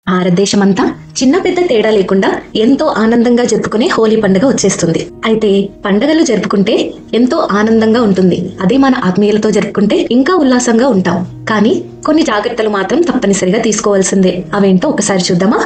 భారతదేశమంతా చిన్న పెద్ద తేడా లేకుండా ఎంతో ఆనందంగా జరుపుకునే హోలీ పండుగ వచ్చేస్తుంది. అయితే పండుగలు జరుపుకుంటే ఎంతో ఆనందంగా ఉంటుంది. అదే మన ఆత్మీయులతో జరుపుకుంటే ఇంకా ఉల్లాసంగా ఉంటాం. కానీ కొన్ని జాగ్రత్తలు మాత్రం తప్పనిసరిగా తీసుకోవాల్సిందే. అవేంటో ఒకసారి చూద్దామా?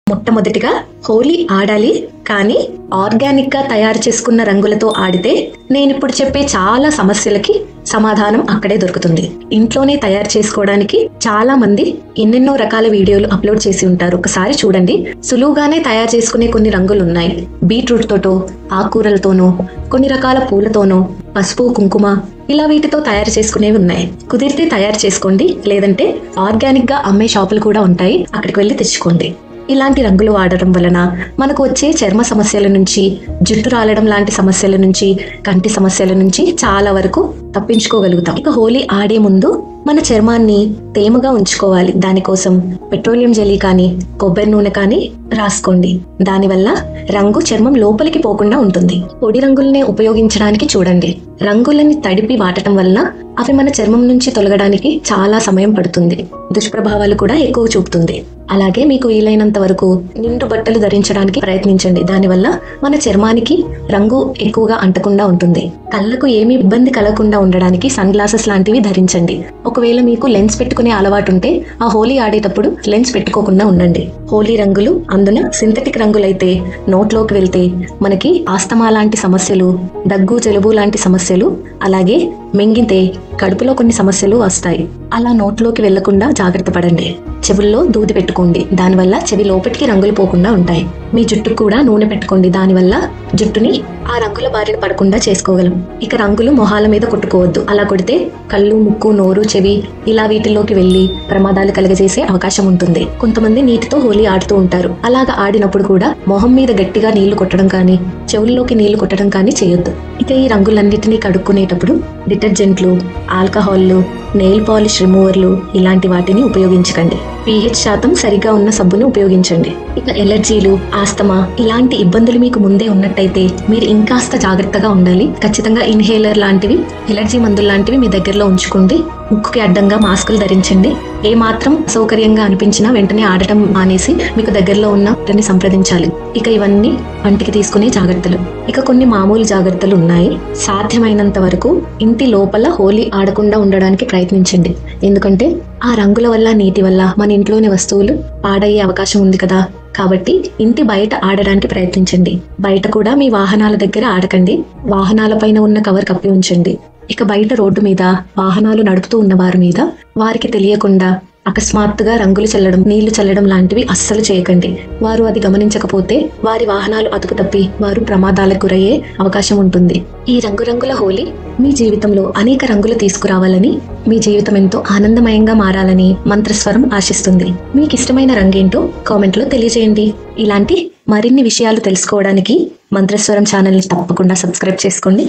మొట్టమొదటిగా హోలీ ఆడాలి, కానీ ఆర్గానిక్ గా తయారు చేసుకున్న రంగులతో ఆడితే నేనిప్పుడు చెప్పే చాలా సమస్యలకి సమాధానం అక్కడే దొరుకుతుంది. ఇంట్లోనే తయారు చేసుకోవడానికి చాలా మంది ఎన్నెన్నో రకాల వీడియోలు అప్లోడ్ చేసి ఉంటారు. ఒకసారి చూడండి. సులువుగానే తయారు చేసుకునే కొన్ని రంగులు ఉన్నాయి. బీట్రూట్ తోటో, ఆకుకూరలతోనో, కొన్ని రకాల పూలతోనో, పసుపు కుంకుమ ఇలా వీటితో తయారు చేసుకునేవి ఉన్నాయి. కుదిరితే తయారు చేసుకోండి, లేదంటే ఆర్గానిక్ గా అమ్మే షాపులు కూడా ఉంటాయి, అక్కడికి వెళ్ళి తెచ్చుకోండి. ఇలాంటి రంగులు వాడడం వలన మనకు వచ్చే చర్మ సమస్యల నుంచి, జుట్టు రాలడం లాంటి సమస్యల నుంచి, కంటి సమస్యల నుంచి చాలా వరకు తప్పించుకోగలుగుతాం. ఇక హోలీ ఆడే ముందు మన చర్మాన్ని తేమగా ఉంచుకోవాలి. దానికోసం పెట్రోలియం జెల్లీ కానీ, కొబ్బరి నూనె కానీ రాసుకోండి. దానివల్ల రంగు చర్మం లోపలికి పోకుండా ఉంటుంది. పొడి రంగుల్నే ఉపయోగించడానికి చూడండి. రంగులని తడిపి వాడటం వలన అవి మన చర్మం నుంచి తొలగడానికి చాలా సమయం పడుతుంది. దుష్ప్రభావాలు కూడా ఎక్కువ చూపుతుంది. అలాగే మీకు వీలైనంత వరకు నిండు బట్టలు ధరించడానికి ప్రయత్నించండి. దానివల్ల మన చర్మానికి రంగు ఎక్కువగా అంటకుండా ఉంటుంది. కళ్ళకు ఏమీ ఇబ్బంది కలగకుండా ఉండడానికి సన్ గ్లాసెస్ లాంటివి ధరించండి. ఒకవేళ మీకు లెన్స్ పెట్టుకునే అలవాటు ఉంటే ఆ హోలీ ఆడేటప్పుడు లెన్స్ పెట్టుకోకుండా ఉండండి. హోలీ రంగులు అందున సింథటిక్ రంగులైతే నోట్లోకి వెళ్తే మనకి ఆస్తమా లాంటి సమస్యలు, దగ్గు జలుబు లాంటి సమస్యలు, అలాగే మింగితే కడుపులో కొన్ని సమస్యలు వస్తాయి. అలా నోట్లోకి వెళ్లకుండా జాగ్రత్త పడండి. చెవుల్లో దూది పెట్టుకోండి. దానివల్ల చెవి లోపలికి రంగులు పోకుండా ఉంటాయి. మీ జుట్టుకు కూడా నూనె పెట్టుకోండి. దానివల్ల జుట్టుని ఆ రంగుల బారిన పడకుండా చేసుకోగలం. ఇక రంగులు మొహాల మీద కొట్టుకోవద్దు. అలా కొడితే కళ్ళు, ముక్కు, నోరు, చెవి ఇలా వీటిల్లోకి వెళ్లి ప్రమాదాలు కలగజేసే అవకాశం ఉంటుంది. కొంతమంది నీటితో హోలీ ఆడుతూ ఉంటారు. అలాగా ఆడినప్పుడు కూడా మొహం మీద గట్టిగా నీళ్లు కొట్టడం కానీ, చెవుల్లోకి నీళ్లు కొట్టడం కానీ చేయొద్దు. ఇక ఈ రంగులన్నిటినీ కడుక్కునేటప్పుడు డిటర్జెంట్లు, ఆల్కహాల్లు, నెయిల్ పాలిష్ రిమూవర్లు ఇలాంటి వాటిని ఉపయోగించకండి. pH శాతం సరిగా ఉన్న సబ్బును ఉపయోగించండి. ఇక ఎలర్జీలు, ఆస్తమా ఇలాంటి ఇబ్బందులు మీకు ముందే ఉన్నట్టయితే మీరు ఇంకాస్త జాగ్రత్తగా ఉండాలి. ఖచ్చితంగా ఇన్హేలర్ లాంటివి, ఎలర్జీ మందులు లాంటివి మీ దగ్గరలో ఉంచుకోండి. ముక్కుకి అడ్డంగా మాస్కులు ధరించండి. ఏ మాత్రం సౌకర్యంగా అనిపించినా వెంటనే ఆడటం మానేసి మీకు దగ్గరలో ఉన్న వాటిని సంప్రదించాలి. ఇక ఇవన్నీ వంటికి తీసుకునే జాగ్రత్తలు. ఇక కొన్ని మామూలు జాగ్రత్తలు ఉన్నాయి. సాధ్యమైనంత వరకు ఇంటి లోపల హోలీ ఆడకుండా ఉండడానికి ప్రయత్నించండి. ఎందుకంటే ఆ రంగుల వల్ల, నీటి వల్ల మన ఇంట్లోని వస్తువులు పాడయ్యే అవకాశం ఉంది కదా. కాబట్టి ఇంటి బయట ఆడడానికి ప్రయత్నించండి. బయట కూడా మీ వాహనాల దగ్గర ఆడకండి. వాహనాల పైన ఉన్న కవర్ కప్పి ఉంచండి. ఇక బయట రోడ్డు మీద వాహనాలు నడుపుతూ ఉన్న వారి మీద వారికి తెలియకుండా అకస్మాత్తుగా రంగులు చల్లడం, నీళ్లు చల్లడం లాంటివి అస్సలు చేయకండి. వారు అది గమనించకపోతే వారి వాహనాలు అదుపు తప్పి వారు ప్రమాదాలకు గురయ్యే అవకాశం ఉంటుంది. ఈ రంగురంగుల హోలీ మీ జీవితంలో అనేక రంగులు తీసుకురావాలని, మీ జీవితం ఎంతో ఆనందమయంగా మారాలని మంత్రస్వరం ఆశిస్తుంది. మీకు ఇష్టమైన రంగేంటో కామెంట్ లో తెలియజేయండి. ఇలాంటి మరిన్ని విషయాలు తెలుసుకోవడానికి మంత్రస్వరం ఛానల్ ని తప్పకుండా సబ్స్క్రైబ్ చేసుకోండి.